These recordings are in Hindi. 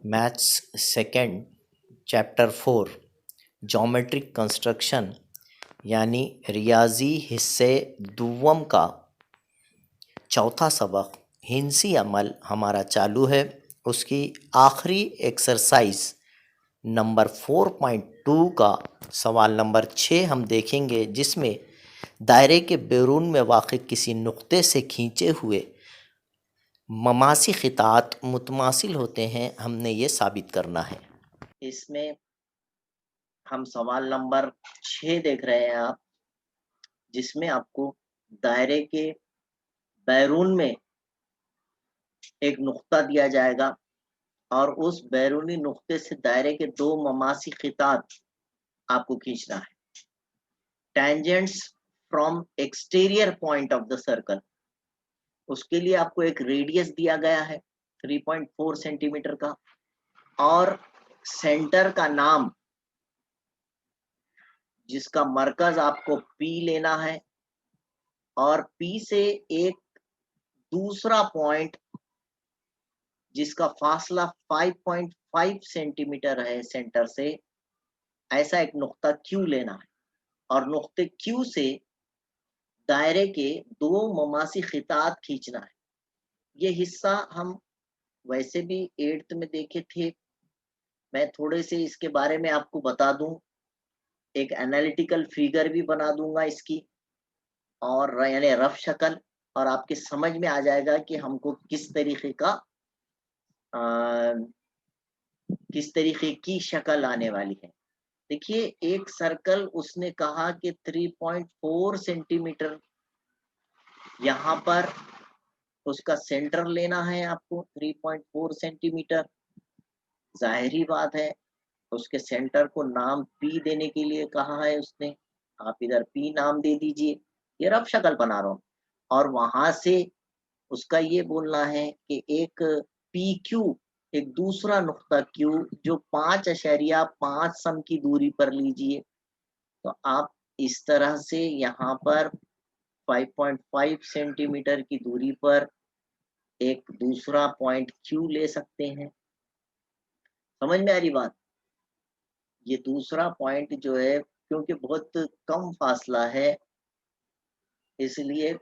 Maths second chapter 4 geometric construction यानी रियाजी हिस्से दुव्वम का चौथा सबक हिंसी अमल हमारा चालू है। उसकी आखिरी एक्सरसाइज नंबर 4.2 का सवाल नंबर 6 हम देखेंगे, जिसमें दायरे के बैरून में वाक़ किसी नुक्ते से खींचे हुए ममासी खितात मुतमासिल होते हैं, हमने ये साबित करना है। इसमें हम सवाल नंबर 6 देख रहे हैं आप, जिसमें आपको दायरे के बैरून में एक नुक्ता दिया जाएगा और उस बैरूनी नुक्ते से दायरे के दो ममासी खितात आपको खींचना है। Tangents from exterior point of the circle, उसके लिए आपको एक रेडियस दिया गया है 3.4 सेंटीमीटर का, और सेंटर का नाम जिसका मरकज आपको P लेना है, और P से एक दूसरा पॉइंट जिसका फासला 5.5 सेंटीमीटर है सेंटर से, ऐसा एक नुक्ता Q लेना है और नुक्ते Q से दायरे के दो ममासी खितात खींचना है। ये हिस्सा हम वैसे भी 8th में देखे थे, मैं थोड़े से इसके बारे में आपको बता दूं, एक एनालिटिकल फिगर भी बना दूंगा इसकी, और यानी रफ शक्ल, और आपके समझ में आ जाएगा कि हमको किस तरीके की शक्ल आने वाली है। देखिए, एक सर्कल उसने कहा कि 3.4 सेंटीमीटर यहाँ पर उसका सेंटर लेना है आपको, 3.4 सेंटीमीटर। जाहिर बात है, उसके सेंटर को नाम P देने के लिए कहा है उसने, आप इधर P नाम दे दीजिए, ये रफ शक्ल बना रहा हूँ। और वहां से उसका ये बोलना है कि एक PQ, एक दूसरा नुक्ता Q जो 5.5 सम की दूरी पर लीजिए। तो आप इस तरह से यहाँ पर 5.5 सेंटीमीटर की दूरी पर एक दूसरा पॉइंट Q ले सकते हैं। समझ में आ रही बात? ये दूसरा पॉइंट जो है, क्योंकि बहुत कम फासला है, इसलिए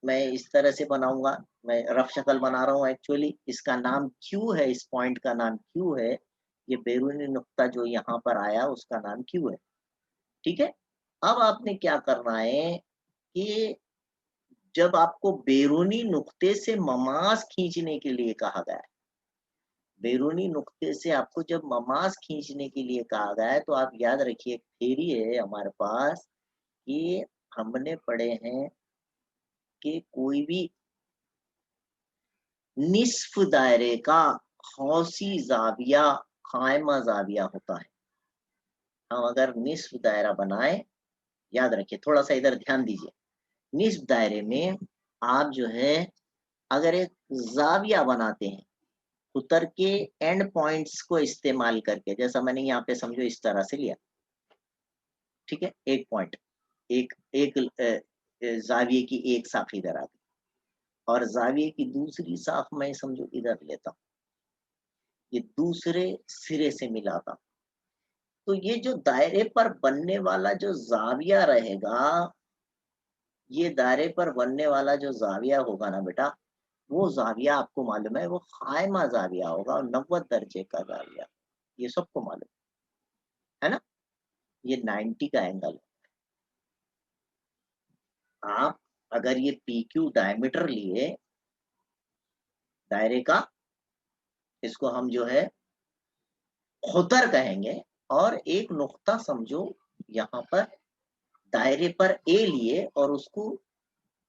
मैं इस तरह से बनाऊंगा। मैं रफ शक्ल बना रहा हूँ एक्चुअली। इसका नाम Q है, इस पॉइंट का नाम Q है। ये बैरूनी नुक्ता जो यहाँ पर आया उसका नाम Q है। ठीक है, अब आपने क्या करना है कि जब आपको बैरूनी नुक्ते से ममास खींचने के लिए कहा गया है, बैरूनी नुक्ते से आपको जब ममास खींचने के लिए कहा गया है, तो आप याद रखिए, थ्योरी है हमारे पास कि हमने पढ़े हैं कि कोई भी निस्फ दायरे का हौसी जाविया खायमा जाविया होता है। हम अगर निस्फ दायरा बनाए, याद रखिए, थोड़ा सा इधर ध्यान दीजिए, निस्फ दायरे में आप जो है अगर एक जाविया बनाते हैं उतर के एंड पॉइंट्स को इस्तेमाल करके, जैसा मैंने यहाँ पे समझो इस तरह से लिया, ठीक है, एक पॉइंट, एक एक जाविये की एक साख इधर आ गई और जाविये की दूसरी साख मैं समझो इधर लेता हूँ, ये दूसरे सिरे से मिलाता हूँ। तो ये जो दायरे पर बनने वाला जो जाविया रहेगा, ये दायरे पर बनने वाला जो जाविया होगा ना बेटा, वो जाविया आपको मालूम है वो खायमा जाविया होगा और 90 दर्जे का जाविया, ये सबको मालूम है ना। ये 90 का एंगल। आप अगर ये PQ डायमीटर लिए दायरे का, इसको हम जो है खुतर कहेंगे, और एक नुक्ता समझो यहाँ पर दायरे पर A लिए और उसको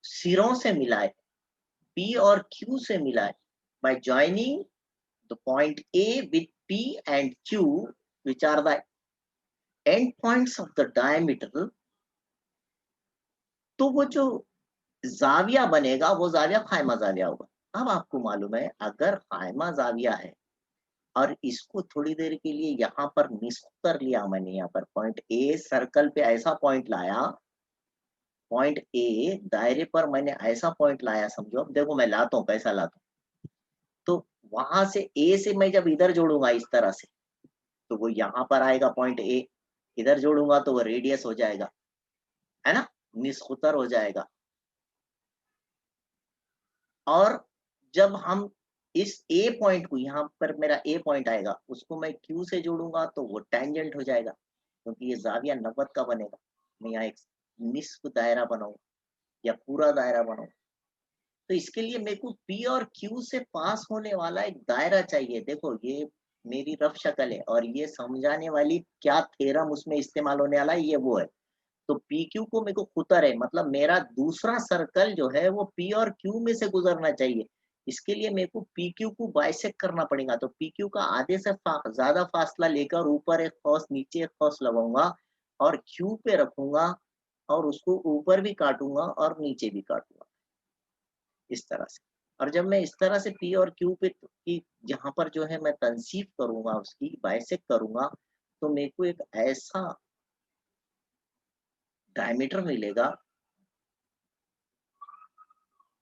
सिरों से मिलाए, P और Q से मिलाए, by joining the point A with P and Q, which are the end points of the diameter, तो वो जो जाविया बनेगा वो जाविया खायमा जाविया होगा। अब आपको मालूम है, अगर खायमा जाविया है और इसको थोड़ी देर के लिए यहाँ पर निस्फ कर लिया मैंने, यहाँ पर पॉइंट ए सर्कल पे ऐसा पॉइंट लाया, पॉइंट ए दायरे पर मैंने ऐसा पॉइंट लाया, समझो। अब देखो मैं लाता हूँ, कैसा लाता हूँ, तो वहां से ए से मैं जब इधर जोड़ूंगा इस तरह से, तो वो यहाँ पर आएगा पॉइंट ए, इधर जोड़ूंगा तो वो रेडियस हो जाएगा, है ना, निस्कुतर हो जाएगा। और जब हम इस ए पॉइंट को, यहाँ पर मेरा ए पॉइंट आएगा, उसको मैं क्यू से जोड़ूंगा तो वो टेंजेंट हो जाएगा, क्योंकि ये जाविया 90 का बनेगा। मैं यहाँ एक निस्फ दायरा बनाऊं या पूरा दायरा बनाऊं, तो इसके लिए मेरे को पी और क्यू से पास होने वाला एक दायरा चाहिए। देखो ये मेरी रफ शक्ल है, और ये समझाने वाली क्या थ्योरम उसमें इस्तेमाल होने वाला है, ये वो है। तो पी क्यू को मेरे को खुतर है, मतलब मेरा दूसरा सर्कल जो है वो पी और क्यू में से गुजरना चाहिए। इसके लिए मेरे को पी क्यू को बाइसेक्ट करना पड़ेगा। तो पी क्यू का आधे से ज्यादा फासला लेकर ऊपर एक फॉस नीचे एक फॉस लगाऊंगा और क्यू पे रखूंगा, और उसको ऊपर भी काटूंगा और नीचे भी काटूंगा इस तरह से। और जब मैं इस तरह से पी और क्यू पे की जहां पर जो है मैं तनसीफ करूंगा, उसकी बाइसेक्ट करूंगा, तो मेरे को एक ऐसा डायमीटर मिलेगा।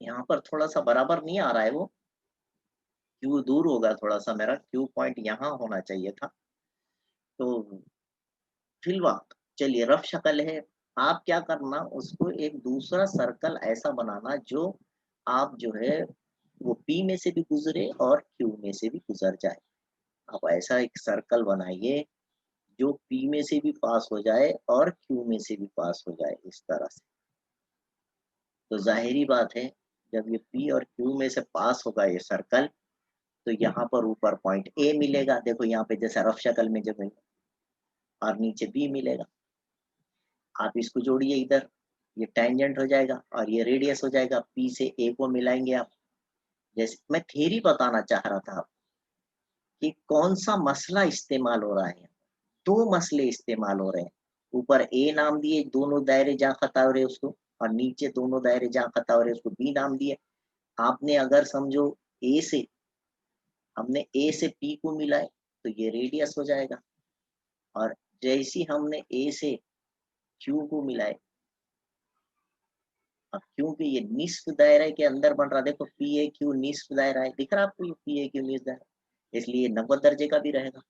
यहाँ पर थोड़ा सा बराबर नहीं आ रहा है, वो क्यू दूर होगा थोड़ा सा, मेरा क्यू पॉइंट यहाँ होना चाहिए था। तो फिलहाल चलिए रफ शक्ल है। आप क्या करना, उसको एक दूसरा सर्कल ऐसा बनाना जो आप जो है वो पी में से भी गुजरे और क्यू में से भी गुजर जाए। आप ऐसा एक सर्कल बनाइए जो पी में से भी पास हो जाए और क्यू में से भी पास हो जाए इस तरह से। तो जाहिरी बात है, जब ये पी और क्यू में से पास होगा ये सर्कल, तो यहाँ पर ऊपर पॉइंट ए मिलेगा। देखो यहाँ पे जैसा रफ शक्ल में जब मिलेगा, और नीचे बी मिलेगा। आप इसको जोड़िए इधर, ये टेंजेंट हो जाएगा और ये रेडियस हो जाएगा। पी से ए को मिलाएंगे आप। जैसे मैं थ्योरी बताना चाह रहा था कि कौन सा मसला इस्तेमाल हो रहा है। दो मसले इस्तेमाल हो रहे हैं। ऊपर ए नाम दिए दोनों दायरे जहाँ खता हो रहे उसको, और नीचे दोनों दायरे जहाँ खता हो रहे उसको बी नाम दिए। आपने अगर समझो ए से, हमने ए से पी को मिलाए तो ये रेडियस हो जाएगा, और जैसी हमने ए से क्यू को मिलाए, अब क्योंकि ये निस्फ दायरे के अंदर बन रहा, देखो पी ए क्यू निस्फ दायरा है, दिख रहा है आपको, ये पी ए क्यू निस्फ दायरा, इसलिए 90 दर्जे का भी रहेगा।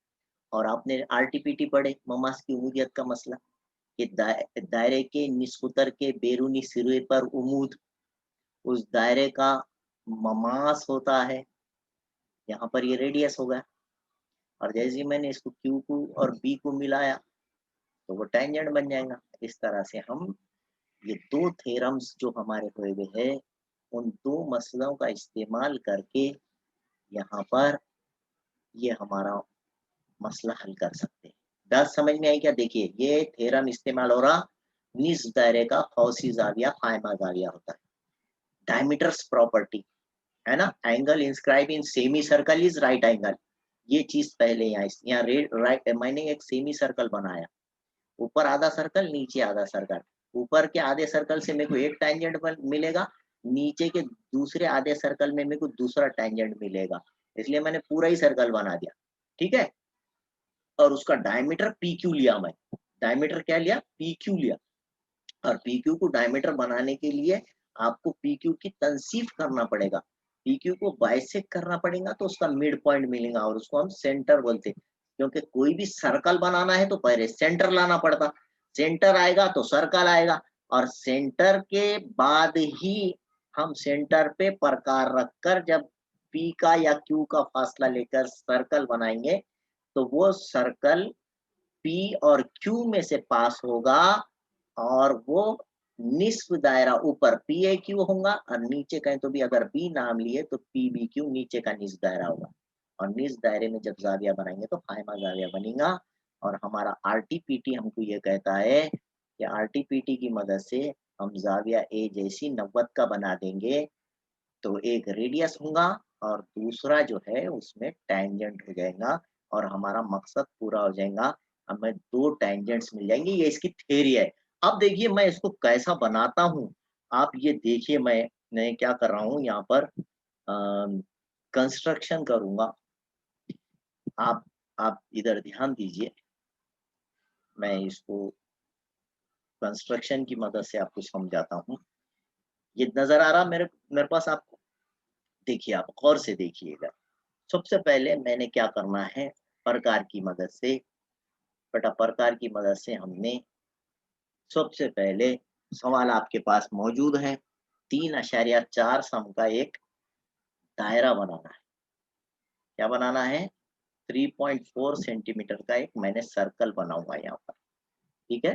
और आपने आरटीपीटी पढ़े, ममास की उमूदियत का मसला, कि दायरे के निस्फुतर के बैरूनी सिरे पर उमूद, उस दायरे का ममास होता है। यहाँ पर ये रेडियस होगा, और जैसे ही मैंने इसको क्यू को और बी को मिलाया तो वो टेंजेंट बन जाएगा। इस तरह से हम ये दो थ्योरम्स जो हमारे हुए हुए हैं, उन दो मसलों का इस्तेमाल करके यहाँ पर ये हमारा मसला हल कर सकते हैं। बात समझ में आई क्या? देखिए ये थ्योरम इस्तेमाल हो रहा, निस दायरे का फौसी जाविया फायमा जाविया होता है। डायमीटर्स प्रॉपर्टी है ना, angle inscribe in semi circle is right angle. ये चीज पहले यहाँ राइट, मैंने एक सेमी सर्कल बनाया, ऊपर आधा सर्कल नीचे आधा सर्कल। ऊपर के आधे सर्कल से मेरे को एक टेंजेंट मिलेगा, नीचे के दूसरे आधे सर्कल में मेरे को दूसरा टेंजेंट मिलेगा, इसलिए मैंने पूरा ही सर्कल बना दिया। ठीक है, और उसका डायमीटर पी क्यू लिया, मैं डायमीटर क्या लिया, पी क्यू लिया। और पी क्यू को डायमीटर बनाने के लिए आपको पी क्यू की तनसीफ करना पड़ेगा, पी क्यू को बाइसेक्ट करना पड़ेगा, तो उसका मिड पॉइंट मिलेगा, और उसको हम सेंटर बोलते हैं। क्योंकि कोई भी सर्कल बनाना है तो पहले सेंटर लाना पड़ता, सेंटर आएगा तो सर्कल आएगा, और सेंटर के बाद ही हम सेंटर पे प्रकार रखकर जब पी का या क्यू का फासला लेकर सर्कल बनाएंगे, तो वो सर्कल पी और क्यू में से पास होगा, और वो निस्फ दायरा ऊपर पी ए क्यू होगा, और नीचे कहें तो भी अगर बी नाम लिए तो पी बी क्यू नीचे का निस्फ दायरा होगा। और निस्फ दायरे में जब जाविया बनाएंगे तो फायमा जाविया बनेगा। और हमारा आरटीपीटी हमको ये कहता है कि आरटीपीटी की मदद से हम जाविया ए जैसी 90 का बना देंगे, तो एक रेडियस होगा और दूसरा जो है उसमें टेंजेंट हो जाएगा, और हमारा मकसद पूरा हो जाएगा। हमें दो टेंजेंट्स मिल जाएंगे, ये इसकी थ्योरी है। अब देखिए मैं इसको कैसा बनाता हूँ, आप ये देखिए, मैं क्या कर रहा हूँ यहाँ पर कंस्ट्रक्शन करूंगा। आप आप इधर ध्यान दीजिए, मैं इसको कंस्ट्रक्शन की मदद से आपको समझाता हूँ। ये नजर आ रहा मेरे मेरे पास आपको? देखिए आप गौर से देखिएगा, सबसे पहले मैंने क्या करना है, प्रकार की मदद से, बेटा प्रकार की मदद से हमने सबसे पहले सवाल आपके पास मौजूद है, 3.4 सम का एक दायरा बनाना है। क्या बनाना है? 3.4 सेंटीमीटर का एक मैंने सर्कल बनाऊंगा यहाँ पर, ठीक है।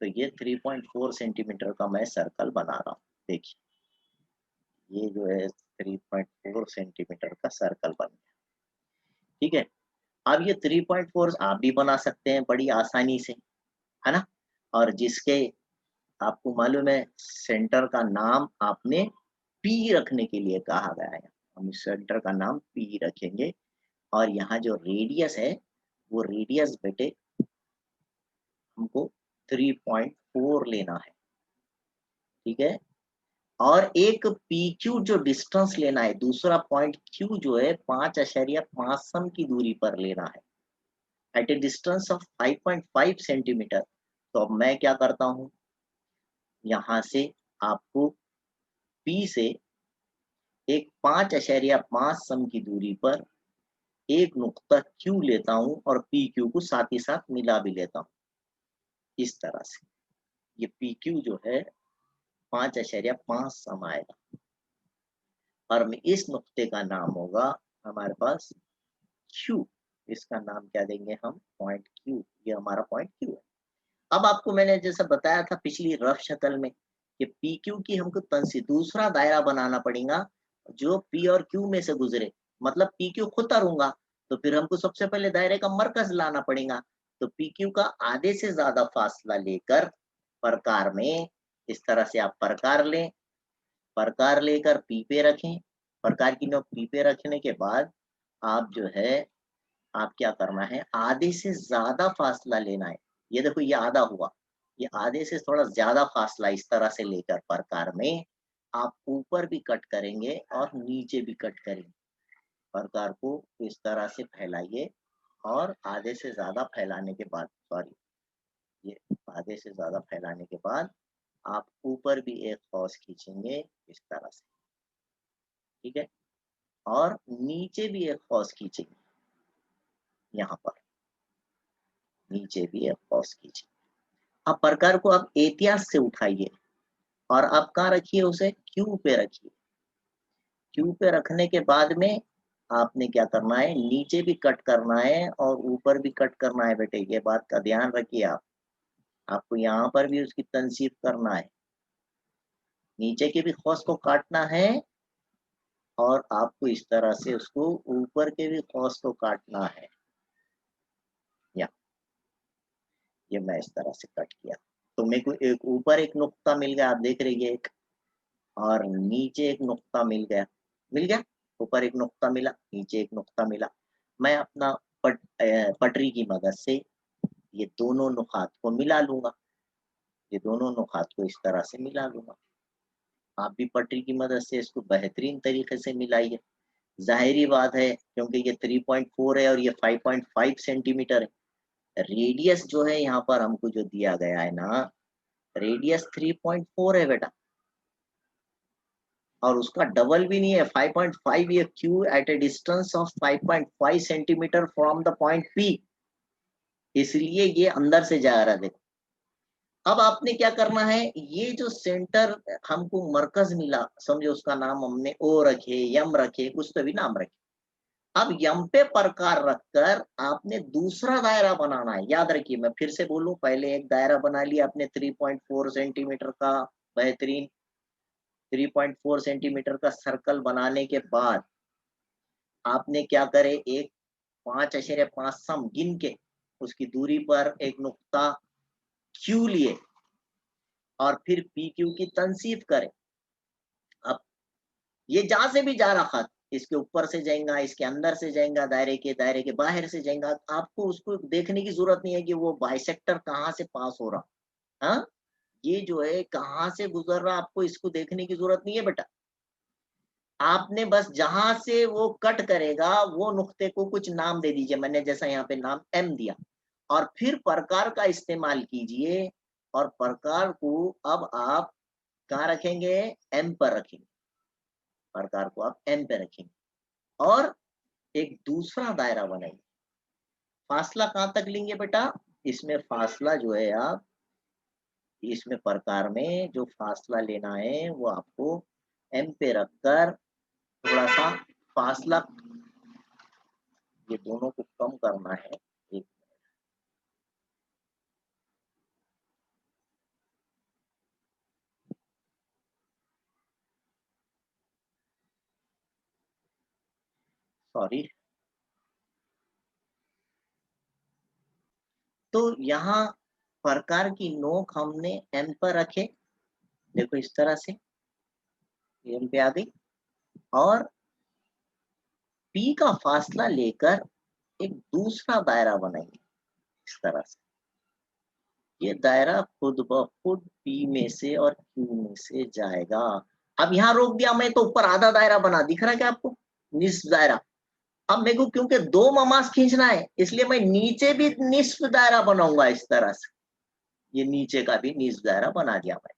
तो ये 3.4 सेंटीमीटर का मैं सर्कल बना रहा हूँ। देखिए ये जो है 3.4 सेंटीमीटर का सर्कल बन गया, ठीक है। अब ये 3.4 आप भी बना सकते हैं बड़ी आसानी से, है ना। और जिसके आपको मालूम है सेंटर का नाम आपने पी रखने के लिए कहा गया है, हम इस सेंटर का नाम पी रखेंगे। और यहाँ जो रेडियस है वो रेडियस बेटे हमको 3.4 लेना है, ठीक है। और एक पी क्यू जो डिस्टेंस लेना है, दूसरा पॉइंट क्यू जो है 5.5 सम की दूरी पर लेना है, at a distance of 5.5 centimetre. तो अब मैं क्या करता हूँ, यहाँ से आपको पी से एक 5.5 सम की दूरी पर एक नुक्ता क्यू लेता हूँ और पी क्यू को साथ ही साथ मिला भी लेता हूँ, इस तरह से। ये पी क्यू जो है 5.5 सम आएगा और इस नुक्ते का नाम होगा हमारे पास क्यू। इसका नाम क्या देंगे हम? Point Q. ये हमारा पॉइंट क्यू है। अब आपको मैंने जैसा बताया था पिछली रफ शक्ल में कि पी क्यू की हमको तंसी दूसरा दायरा बनाना पड़ेगा जो पी और क्यू में से गुजरे, मतलब पी क्यू खुद तरूंगा तो फिर हमको सबसे पहले दायरे का मरकज लाना पड़ेगा। तो पी क्यू का आधे से ज्यादा फासला लेकर प्रकार में इस तरह से आप प्रकार लें, प्रकार लेकर पी पे रखें, प्रकार की नोक पी पे रखने के बाद आप जो है आप क्या करना है, आधे से ज्यादा फासला लेना है। ये देखो ये आधा हुआ, ये आधे से थोड़ा ज्यादा फासला इस तरह से लेकर प्रकार में आप ऊपर भी कट करेंगे और नीचे भी कट करेंगे। प्रकार को इस तरह से फैलाइए और आधे से ज्यादा फैलाने के बाद, सॉरी, ये आधे से ज्यादा फैलाने के बाद आप ऊपर भी एक फौस खींचेंगे इस तरह से, ठीक है। और नीचे भी एक फौस खींचेंगे, यहाँ पर नीचे भी एक फौस खींचेंगे। अब प्रकार को आप एहतियात से उठाइए और आप कहाँ रखिए, उसे क्यू पे रखिए। क्यू पे रखने के बाद में आपने क्या करना है, नीचे भी कट करना है और ऊपर भी कट करना है बेटे, ये बात का ध्यान रखिए आप। आपको यहाँ पर भी उसकी तनसीब करना है, नीचे के भी खौस को काटना है और आपको इस तरह से उसको ऊपर के भी खौस को काटना है। या ये मैं इस तरह से कट किया तो मेरे को एक ऊपर एक नुक्ता मिल गया, आप देख रहिए एक, और नीचे एक नुक्ता मिल गया, मिल गया। ऊपर एक नुक्ता मिला, नीचे एक नुक्ता मिला। मैं अपना पटरी की मदद से ये दोनों नुकात को मिला लूंगा, ये दोनों नुकात को इस तरह से मिला लूंगा। आप भी पटरी की मदद से इसको बेहतरीन तरीके से मिलाइए। जाहिरी बात है क्योंकि ये 3.4 है और ये 5.5 सेंटीमीटर है। रेडियस जो है यहाँ पर हमको जो दिया गया है ना, रेडियस 3.4 है बेटा, और उसका डबल भी नहीं है 5.5। ये Q at a distance of 5.5 centimetre from the point P, इसलिए ये अंदर से जा रहा है। देखो अब आपने क्या करना है, ये जो सेंटर हमको मरकज मिला, समझो उसका नाम हमने ओ रखे, यम रखे, कुछ तो भी नाम रखे। अब यम पे प्रकार रखकर आपने दूसरा दायरा बनाना है। याद रखिए, मैं फिर से बोलूं, पहले एक दायरा बना लिया आपने 3.4 सेंटीमीटर का, बेहतरीन 3.4 सेंटीमीटर का सर्कल बनाने के बाद आपने क्या करे, एक 5.5 सम गिन के उसकी दूरी पर एक नुक्ता क्यू लिए और फिर पी क्यू की तनसीब करें। अब ये जहां से भी जा रहा खत, इसके ऊपर से जाएगा, इसके अंदर से जाएगा, दायरे के बाहर से जाएगा, आपको उसको देखने की जरूरत नहीं है कि वो बाइसेक्टर कहाँ से पास हो रहा। हाँ, ये जो है कहाँ से गुजर रहा, आपको इसको देखने की जरूरत नहीं है बेटा। आपने बस जहां से वो कट करेगा वो नुक्ते को कुछ नाम दे दीजिए, मैंने जैसा यहाँ पे नाम एम दिया, और फिर प्रकार का इस्तेमाल कीजिए। और प्रकार को अब आप कहाँ रखेंगे, एम पर रखेंगे। प्रकार को आप एम पे रखेंगे और एक दूसरा दायरा बनाइए। फासला कहाँ तक लेंगे बेटा? इसमें फासला जो है आप इसमें प्रकार में जो फासला लेना है वो आपको एम पे रखकर थोड़ा-सा फासला ये दोनों को कम करना है। एक सॉरी। तो यहाँ प्रकार की नोक हमने एम पर रखे, देखो इस तरह से एम पे आ गई और पी का फासला लेकर एक दूसरा दायरा बनाएंगे इस तरह से। ये दायरा खुद ब खुद पी में से और क्यू में से जाएगा। अब यहाँ रोक दिया मैं तो ऊपर आधा दायरा बना, दिख रहा है क्या आपको? निस्फ दायरा। अब मेरे को क्योंकि 2 ममास खींचना है इसलिए मैं नीचे भी निस्फ दायरा बनाऊंगा इस तरह से। ये नीचे का भी निस्फ दायरा बना दिया मैं।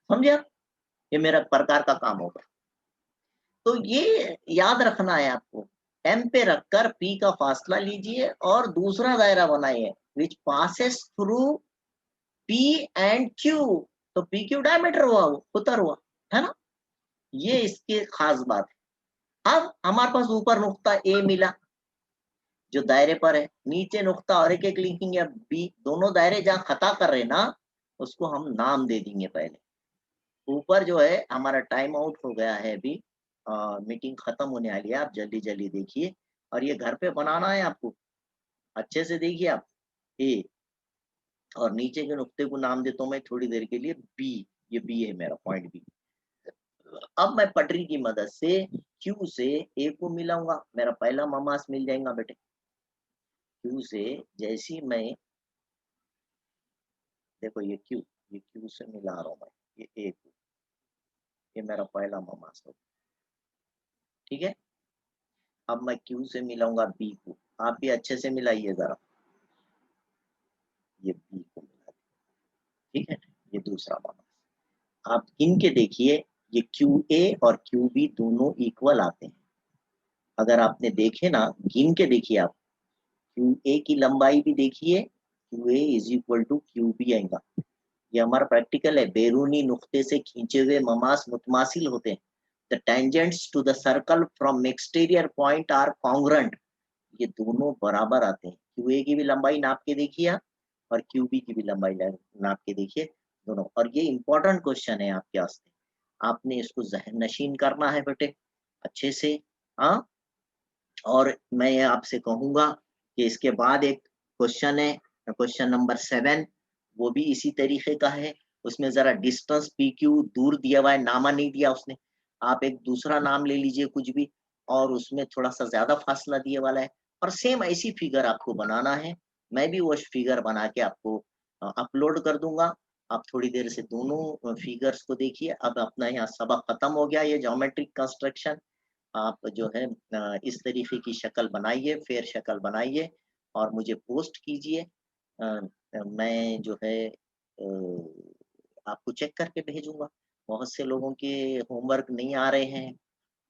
समझे आप? ये मेरा प्रकार का काम होगा। तो ये याद रखना है आपको। एम पे रखकर पी का फासला लीजिए और दूसरा दायरा बनाइए विच passes through P and Q. तो पी क्यू डायमीटर हुआ, वो उत्तर हुआ, है ना? ये इसकी खास बात है। अब हमारे पास ऊपर नुक्ता ए मिला जो दायरे पर है, नीचे नुक्ता और एक लिंकिंग या बी, दोनों दायरे जहां खता कर रहे ना उसको हम नाम दे देंगे पहले। ऊपर जो है हमारा टाइम आउट हो गया है अभी, मीटिंग खत्म होने वाली है, आप जल्दी जल्दी देखिए और ये घर पे बनाना है आपको, अच्छे से देखिए आप। ए और नीचे के नुक्ते को नाम देता हूँ मैं थोड़ी देर के लिए बी। ये बी है मेरा पॉइंट बी। अब मैं पटरी की मदद से क्यू से ए को मिलाऊंगा, मेरा पहला ममास मिल जाएगा बेटे। क्यू से जैसी मैं देखो ये क्यू से मिला रहा हूँ मैं, ये ए को, ये मेरा पहला ममास हो, ठीक है। अब मैं क्यू से मिलाऊंगा बी को, आप भी अच्छे से मिलाइए जरा, ये बी को मिला, ठीक है। ये दूसरा ममास आप गिन के देखिए, ये क्यू ए और क्यू बी दोनों इक्वल आते हैं। अगर आपने देखे ना, गिन के देखिए आप, क्यू ए की लंबाई भी देखिए, Q A is equal to Q B आएगा। ये हमारा प्रैक्टिकल है, बैरूनी नुक्ते से खींचे हुए ममास मुतमासिल होते हैं। The tangents to the circle from exterior point are congruent. ये दोनों बराबर आते हैं। क्यूए की भी लंबाई नाप के देखिए आप और क्यूबी की भी लंबाई नाप के देखिए दोनों। और ये इंपॉर्टेंट क्वेश्चन है आपके वास्ते, आपने इसको जहन नशीन करना है बेटे अच्छे से। हाँ, और मैं आपसे कहूंगा कि इसके बाद एक क्वेश्चन है, क्वेश्चन नंबर 7, वो भी इसी तरीके का है। उसमें जरा डिस्टेंस पी क्यू दूर दिया हुआ है, नामा नहीं दिया उसने। आप एक दूसरा नाम ले लीजिए कुछ भी, और उसमें थोड़ा सा ज्यादा फासला दिए वाला है, और सेम ऐसी फिगर आपको बनाना है। मैं भी वो फिगर बना के आपको अपलोड कर दूंगा। आप थोड़ी देर से दोनों फिगर्स को देखिए। अब अपना यहाँ सबक खत्म हो गया, ये ज्योमेट्रिक कंस्ट्रक्शन। आप जो है इस तरीके की शक्ल बनाइए, फेयर शक्ल बनाइए और मुझे पोस्ट कीजिए। मैं जो है आपको चेक करके भेजूंगा। बहुत से लोगों के होमवर्क नहीं आ रहे हैं।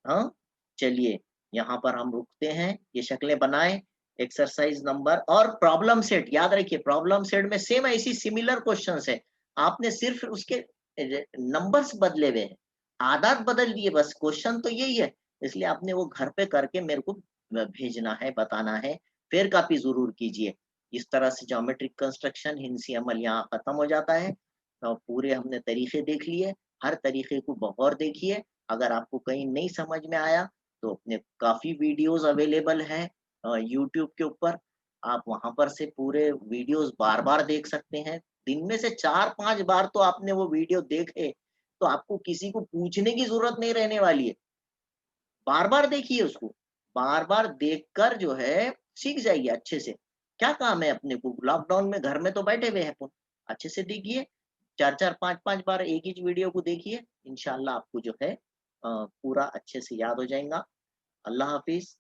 हाँ, चलिए यहाँ पर हम रुकते हैं, ये शक्लें बनाएं। एक्सरसाइज नंबर और प्रॉब्लम सेट याद रखिए, प्रॉब्लम सेट में सेम ऐसी सिमिलर क्वेश्चंस है, आपने सिर्फ उसके नंबर्स बदले हुए हैं, आदत बदल दिए, बस क्वेश्चन तो यही है। इसलिए आपने वो घर पे करके मेरे को भेजना है, बताना है। फिर कॉपी जरूर कीजिए। इस तरह से ज्योमेट्रिक कंस्ट्रक्शन हिंसी अमल यहाँ खत्म हो जाता है। तो पूरे हमने तरीके देख लिए, हर तरीके को बगौर देखिए। अगर आपको कहीं नहीं समझ में आया तो अपने काफ़ी वीडियोज़ अवेलेबल हैं यूट्यूब के ऊपर। आप वहाँ पर से पूरे वीडियोज़ बार-बार देख सकते हैं। दिन में से 4-5 बार तो आपने वो वीडियो देखे, तो आपको किसी को पूछने की ज़रूरत नहीं रहने वाली है। बार-बार देखिए उसको, बार-बार देखकर जो है सीख जाइए अच्छे से। क्या काम है अपने को, लॉकडाउन में घर में तो बैठे हुए हैं अपन, अच्छे से देखिए। 4-4 5-5 बार एक ही वीडियो को देखिए, इंशाल्लाह आपको जो है पूरा अच्छे से याद हो जाएगा। अल्लाह हाफ़िज़।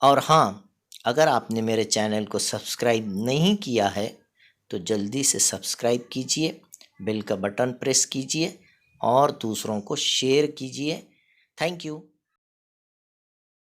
और हाँ, अगर आपने मेरे चैनल को सब्सक्राइब नहीं किया है तो जल्दी से सब्सक्राइब कीजिए, बेल का बटन प्रेस कीजिए और दूसरों को शेयर कीजिए। Thank you.